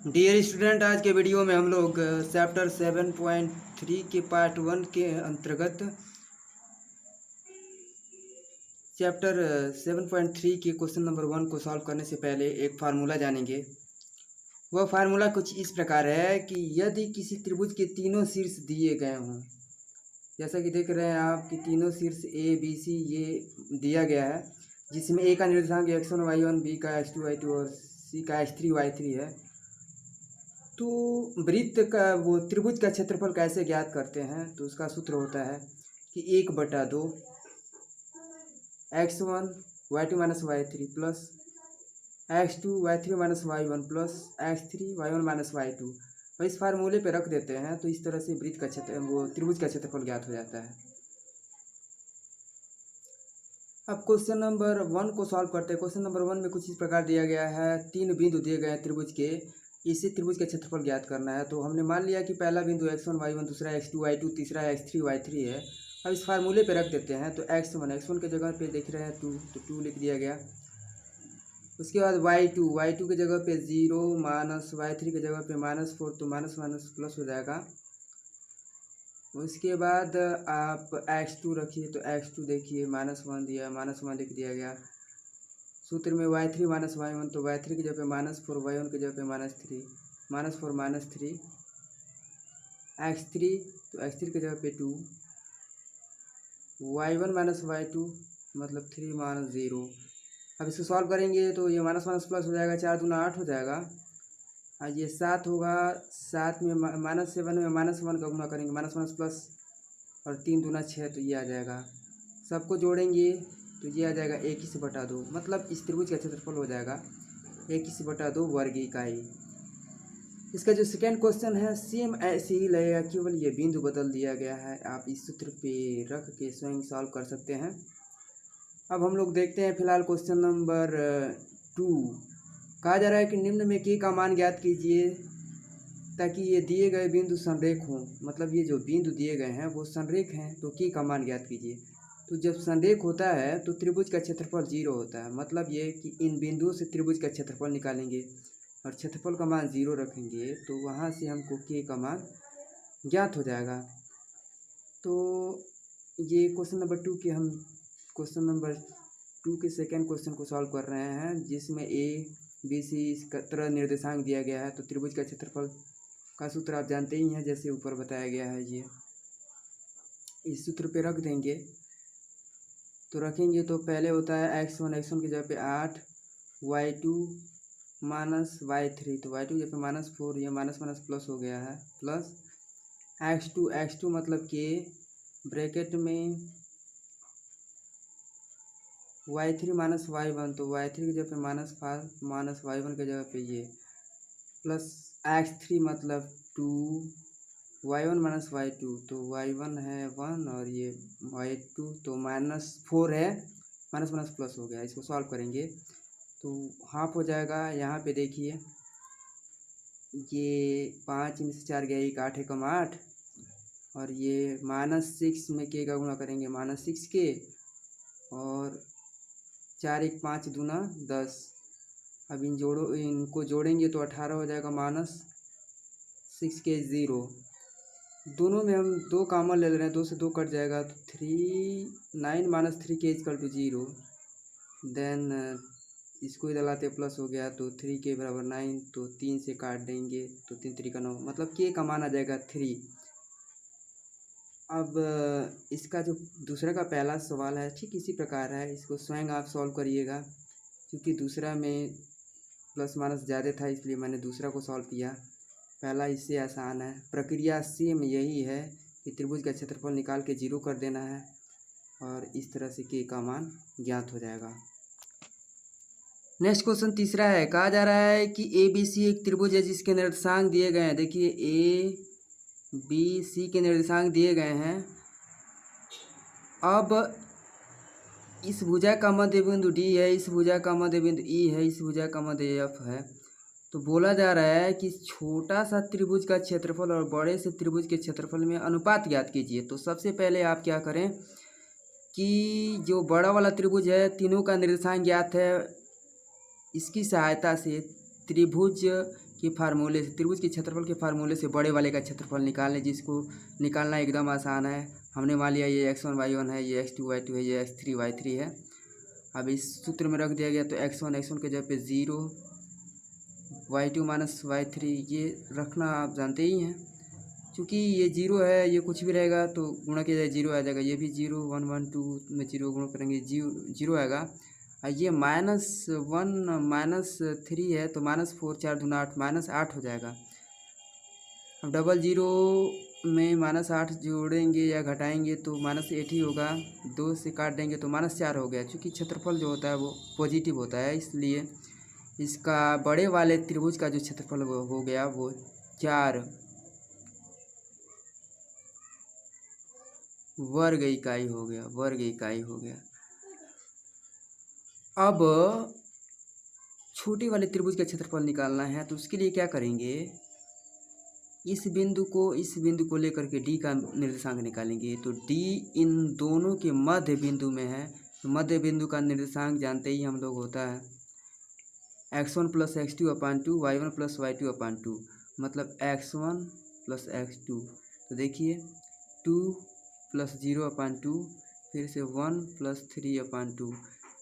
Dear student, आज के video में हम लोग चैप्टर 7.3 के पार्ट 1 के अंतर्गत चैप्टर 7.3 के क्वेश्चन नंबर 1 को सॉल्व करने से पहले एक फार्मूला जानेंगे। वह फार्मूला कुछ इस प्रकार है कि यदि किसी त्रिभुज के तीनों शीर्ष दिए गए हों, जैसा कि देख रहे हैं आप कि तीनों शीर्ष ए बी सी ये दिया गया है, जिसमें ए का निर्देशांक x1 y1, बी का x2 y2 और सी का x3 y3 है। तो वृत्त का वो त्रिभुज का क्षेत्रफल कैसे ज्ञात करते हैं? तो उसका सूत्र होता है कि 1/2 x1 y2 minus y3 plus x2 y3 minus y1 plus x3 y1 minus y2। तो इस फार्मूले पे रख देते हैं तो इस तरह से वृत्त का क्षेत्र वो त्रिभुज का क्षेत्रफल ज्ञात हो जाता है। अब क्वेश्चन नंबर 1 को सॉल्व करते हैं। क्वेश्चन नंबर 1 में कुछ इस प्रकार दिया गया है, 3 बिंदु दिए गए हैं त्रिभुज के, इसी त्रिभुज का क्षेत्रफल ज्ञात करना है। तो हमने मान लिया कि पहला बिंदु x1 y1, दूसरा x2 y2, तीसरा x3 y3 है। अब इस फार्मूले पे रख देते हैं तो x1 के जगह पे देख रहे हैं 2, तो 2 लिख दिया गया। उसके बाद y2 के जगह पे 0 माइनस y3 के जगह पे -4, तो माइनस माइनस प्लस हो जाएगा। उसके बाद आप x2 रखिए तो x2 देखिए -1 दिया, -1 लिख दिया गया। सूत्र में y3 माइनस y1, तो y3 की जगह पे -4, y1 की जगह पे -3, -4 -3 x3, तो x3 की जगह पे 2, y1 माइनस y2 मतलब 3 माइनस 0। अब इसको सॉल्व करेंगे तो ये माइनस माइनस प्लस हो जाएगा, 4 दूना 8 हो जाएगा। ये 7 होगा, 7 में -7 में -1 का गुणा करेंगे, माइनस माइनस प्लस, और 3 दूना 6, तो ये आ जाएगा। सबको जोड़ेंगे तो ये आ जाएगा 21/2, मतलब इस त्रिभुज का क्षेत्रफल हो जाएगा 21/2 वर्ग इकाई। इसका जो सेकेंड क्वेश्चन है सेम ऐसे ही लगेगा, केवल ये बिंदु बदल दिया गया है। आप इस सूत्र पे रख के स्वयं सॉल्व कर सकते हैं। अब हम लोग देखते हैं फिलहाल क्वेश्चन नंबर 2। कहा जा रहा है कि निम्न में के का मान ज्ञात कीजिए ताकि ये दिए गए बिंदु संरेख हों। मतलब ये जो बिंदु दिए गए हैं वो संरेख हैं, तो के का मान ज्ञात कीजिए। तो जब संरेख होता है तो त्रिभुज का क्षेत्रफल 0 होता है। मतलब ये कि इन बिंदुओं से त्रिभुज का क्षेत्रफल निकालेंगे और क्षेत्रफल का मान 0 रखेंगे, तो वहाँ से हमको के का मान ज्ञात हो जाएगा। तो ये क्वेश्चन नंबर 2 के हम क्वेश्चन नंबर 2 के सेकेंड क्वेश्चन को सॉल्व कर रहे हैं, जिसमें ए बी सी इस तरह निर्देशांक दिया गया है। तो त्रिभुज का क्षेत्रफल का सूत्र आप जानते ही हैं, जैसे ऊपर बताया गया है। ये इस सूत्र पे रख देंगे तो रखेंगे तो पहले होता है x1 की जगह पे 8, y2 माइनस y3, तो y2 की जगह पे -4, ये माइनस माइनस प्लस हो गया है, प्लस x2 मतलब के ब्रैकेट में y3 माइनस y1, तो y3 की जगह पे -5 माइनस y1 की जगह पे ये, प्लस x3 मतलब 2, y1 माइनस y2, तो y1 है 1 और ये y2 तो -4 है, माइनस माइनस प्लस हो गया। इसको सॉल्व करेंगे तो हाफ हो जाएगा। यहाँ पे देखिए ये 5 में से 4 गया, 1 8 एकम 8, और ये -6 में के का गुणा करेंगे, -6 के, और 4 1 5 दूना 10। अब इनको जोड़ेंगे तो 18 हो जाएगा, -6 के 0। दोनों में हम 2 कॉमन ले रहे हैं, 2 से 2 कट जाएगा, तो 9 माइनस 3 के इक्वल टू 0। देन इसको इधर लाते प्लस हो गया, तो 3 के बराबर 9, तो 3 से काट देंगे तो 3 3 का 9, मतलब के का मान आ जाएगा 3। अब इसका जो दूसरा का पहला सवाल है ठीक इसी प्रकार है, इसको स्वयं आप सॉल्व करिएगा। क्योंकि दूसरा में प्लस माइनस ज़्यादा था इसलिए मैंने दूसरा को सॉल्व किया। पहला इससे आसान है। प्रक्रिया सेम यही है कि त्रिभुज का क्षेत्रफल निकाल के 0 कर देना है और इस तरह से के का मान ज्ञात हो जाएगा। नेक्स्ट क्वेश्चन तीसरा है। कहा जा रहा है कि ए बी सी एक त्रिभुज है जिसके निर्देशांक दिए गए हैं। देखिए ए बी सी के निर्देशांक दिए गए हैं। अब इस भुजा का मध्य बिंदु डी है, इस भुजा का मध्य बिंदु ई है, इस भुजा का मध्य एफ है। तो बोला जा रहा है कि छोटा सा त्रिभुज का क्षेत्रफल और बड़े से त्रिभुज के क्षेत्रफल में अनुपात ज्ञात कीजिए। तो सबसे पहले आप क्या करें कि जो बड़ा वाला त्रिभुज है तीनों का निर्देशांक ज्ञात है, इसकी सहायता से त्रिभुज के फार्मूले से, त्रिभुज के क्षेत्रफल के फार्मूले से बड़े वाले का क्षेत्रफल निकालें, जिसको निकालना एकदम आसान है। हमने मान लिया ये x1 y1 है, ये x2 y2 है, ये x3 y3 है। अब इस सूत्र में रख दिया गया तो x1 के जगह पे 0, y2 माइनस y3 ये रखना आप जानते ही हैं। क्योंकि ये 0 है, ये कुछ भी रहेगा तो गुणा किया जाए 0 आ जाएगा, ये भी 0, 1 1 2 में 0 गुणा करेंगे 0 आएगा। और ये -1 -3 है तो -4 4 दूना 8 -8 हो जाएगा। अब डबल 0 में -8 जोड़ेंगे या घटाएंगे तो -8 ही होगा, 2 से काट देंगे तो -4 हो गया। क्योंकि क्षेत्रफल जो होता है वो पॉजिटिव होता है, इसलिए इसका बड़े वाले त्रिभुज का जो क्षेत्रफल वो हो गया वो 4 वर्ग इकाई हो गया, वर्ग इकाई हो गया। अब छोटे वाले त्रिभुज का क्षेत्रफल निकालना है तो उसके लिए क्या करेंगे, इस बिंदु को लेकर के d का निर्देशांक निकालेंगे। तो d इन दोनों के मध्य बिंदु में है, तो मध्य बिंदु का निर्देशांक जानते ही हम लोग होता है x1 + x2/2 y1 + y2/2, मतलब x1 + x2। तो देखिए 2 + 0/2 फिर से 1 + 3/2।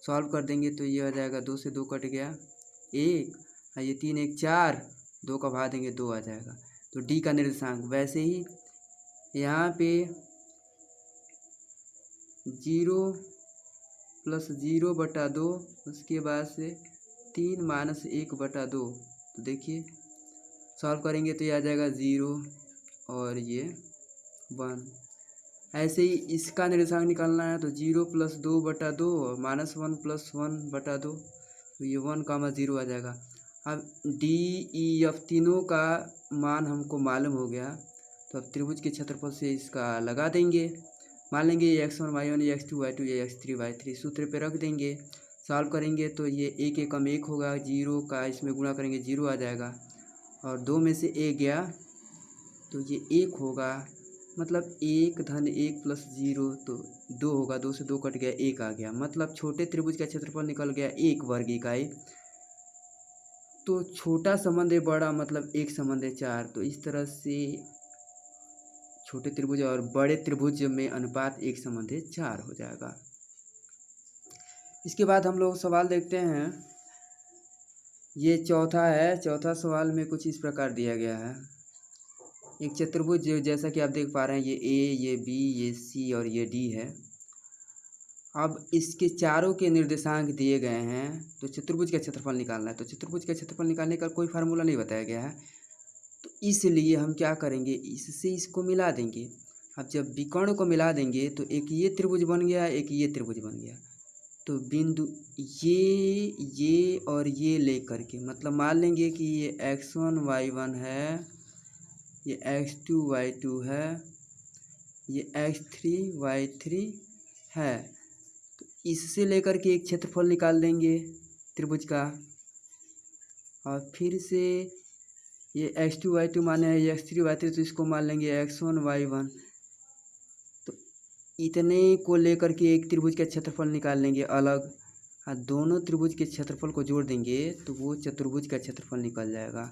सॉल्व कर देंगे तो ये आ जाएगा, 2 से 2 कट गया 1, ये 3 1 4, 2 का भाग देंगे 2 आ जाएगा। तो d का निर्देशांक वैसे ही यहाँ पे 0 + 0/2, उसके बाद से 3 - 1/2। तो देखिए सॉल्व करेंगे तो ये आ जाएगा 0 और ये 1। ऐसे ही इसका निर्देशांक निकालना है तो 0 + 2/2 और -1 + 1/2, तो ये 1, 0 आ जाएगा। अब D E F तीनों का मान हमको मालूम हो गया, तो अब त्रिभुज के क्षेत्रफल से इसका लगा देंगे। मान लेंगे ये x1 y1, ये x2 y2, ये x3 y3 सूत्र पे रख देंगे। सॉल्व करेंगे तो ये 1 एकम 1 होगा, 0 का इसमें गुणा करेंगे 0 आ जाएगा, और 2 में से 1 गया तो ये 1 होगा, मतलब 1 धन 1 + 0 तो 2 होगा, 2 से 2 कट गया 1 आ गया। मतलब छोटे त्रिभुज का क्षेत्रफल निकल गया 1 वर्ग इकाई। तो छोटा संबंध है बड़ा, मतलब 1 संबंध है 4। तो इस तरह से छोटे त्रिभुज और बड़े त्रिभुज में अनुपात 1 संबंध है 4 हो जाएगा। इसके बाद हम लोग सवाल देखते हैं, ये चौथा है। चौथा सवाल में कुछ इस प्रकार दिया गया है, एक चतुर्भुज जैसा कि आप देख पा रहे हैं, ये A, ये B, ये C और ये D है। अब इसके चारों के निर्देशांक दिए गए हैं, तो चतुर्भुज का क्षेत्रफल निकालना है। तो चतुर्भुज का क्षेत्रफल निकालने का कोई फार्मूला नहीं बताया गया है, तो इसलिए हम क्या करेंगे, इससे इसको मिला देंगे। अब जब विकर्ण को मिला देंगे तो एक ये त्रिभुज बन गया, एक ये त्रिभुज बन गया। तो बिंदु ये और ये लेकर के, मतलब मान लेंगे कि ये x1 y1 है, ये x2 y2 है, ये x3 y3 है। तो इससे लेकर के एक क्षेत्रफल निकाल देंगे त्रिभुज का, और फिर से ये x2 y2 माने है, ये x3 y3, तो इसको मान लेंगे x1 y1। तो इतने को लेकर के एक त्रिभुज का क्षेत्रफल निकाल लेंगे अलग, और दोनों त्रिभुज के क्षेत्रफल को जोड़ देंगे तो वो चतुर्भुज का क्षेत्रफल निकल जाएगा।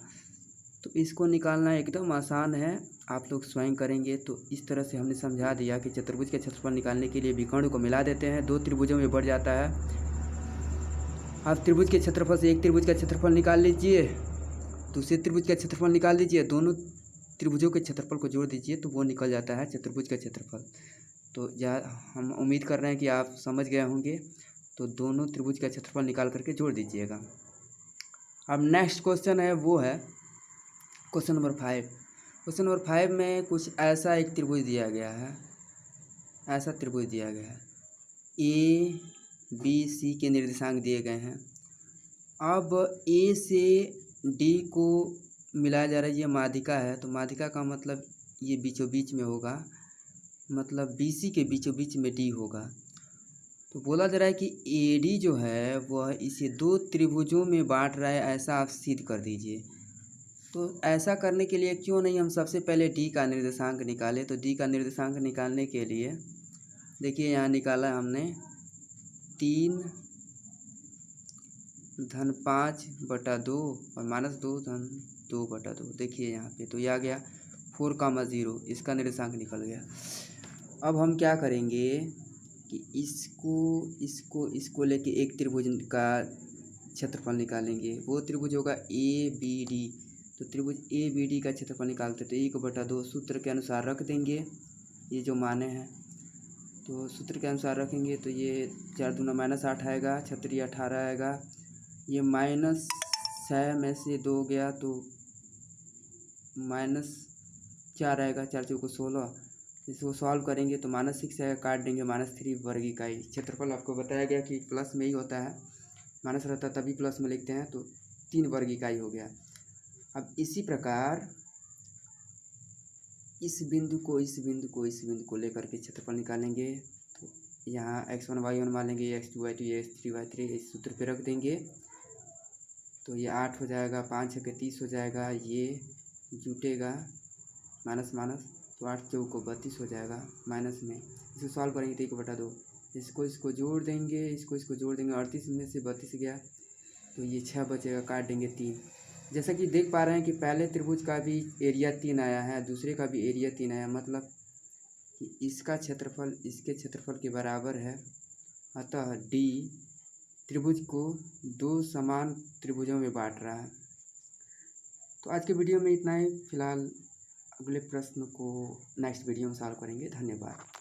तो इसको निकालना एकदम आसान है, आप लोग स्वयं करेंगे। तो इस तरह से हमने समझा दिया कि चतुर्भुज का क्षेत्रफल निकालने के लिए विकर्ण को मिला देते हैं, 2 त्रिभुजों में बढ़ जाता है। आप त्रिभुज के क्षेत्रफल से एक त्रिभुज का क्षेत्रफल निकाल लीजिए, दूसरे त्रिभुज का क्षेत्रफल निकाल दीजिए, दोनों त्रिभुजों के क्षेत्रफल को जोड़ दीजिए तो वो निकल जाता है चतुर्भुज का क्षेत्रफल। तो हम उम्मीद कर रहे हैं कि आप समझ गए होंगे। तो दोनों त्रिभुज का क्षेत्रफल निकाल करके जोड़ दीजिएगा। अब नेक्स्ट क्वेश्चन है, वो है क्वेश्चन नंबर 5। क्वेश्चन नंबर 5 में कुछ ऐसा एक त्रिभुज दिया गया है, ऐसा त्रिभुज दिया गया है, A B C के निर्देशांक दिए गए हैं। अब A से D को मिलाया जा रहा है, ये माध्यिका है। तो माध्यिका का मतलब ये बीचों बीच में होगा, मतलब BC के बीचों बीच में D होगा। तो बोला जा रहा है कि AD जो है वह इसे 2 त्रिभुजों में बांट रहा है, ऐसा आप सिद्ध कर दीजिए। तो ऐसा करने के लिए क्यों नहीं हम सबसे पहले D का निर्देशांक निकालें। तो D का निर्देशांक निकालने के लिए देखिए यहाँ निकाला हमने 3 धन 5/2 और -2 धन 2/2। देखिए यहाँ पे तो ये आ गया 4,0, इसका निर्देशांक निकल गया। अब हम क्या करेंगे कि इसको लेके एक त्रिभुज का क्षेत्रफल निकालेंगे। वो त्रिभुज होगा ABD। तो त्रिभुज ABD का क्षेत्रफल निकालते तो 1/2 सूत्र के अनुसार रख देंगे, ये जो माने हैं तो सूत्र के अनुसार रखेंगे तो ये 4 दूना -8 आएगा, 6 18 आएगा। ये -6 में से 2 गया तो -4 आएगा, 4 चौको 16। इसको सॉल्व करेंगे तो -6 आएगा, काट देंगे -3 वर्ग इकाई। क्षेत्रफल आपको बताया गया कि प्लस में ही होता है, माइनस रहता है तभी प्लस में लिखते हैं, तो 3 वर्ग इकाई हो गया। अब इसी प्रकार इस बिंदु को लेकर के क्षेत्रफल निकालेंगे। तो यहाँ x1 y1 मान लेंगे, x2 y2 x3 y3 इस सूत्र पे रख देंगे तो ये 8 हो जाएगा, 5 6 30 हो जाएगा, ये जुटेगा माइनस तो 8 चौको 32 हो जाएगा माइनस में। इसको सॉल्व करेंगे तो 1/2, इसको जोड़ देंगे, इसको जोड़ देंगे, 38 में से 32 गया तो ये 6 बचेगा, काट देंगे 3। जैसा कि देख पा रहे हैं कि पहले त्रिभुज का भी एरिया 3 आया है, दूसरे का भी एरिया 3 आया, मतलब कि इसका क्षेत्रफल इसके क्षेत्रफल के बराबर है। अतः D त्रिभुज को 2 समान त्रिभुजों में बांट रहा है। तो आज के वीडियो में इतना ही। फिलहाल अगले प्रश्न को नेक्स्ट वीडियो में सॉल्व करेंगे। धन्यवाद।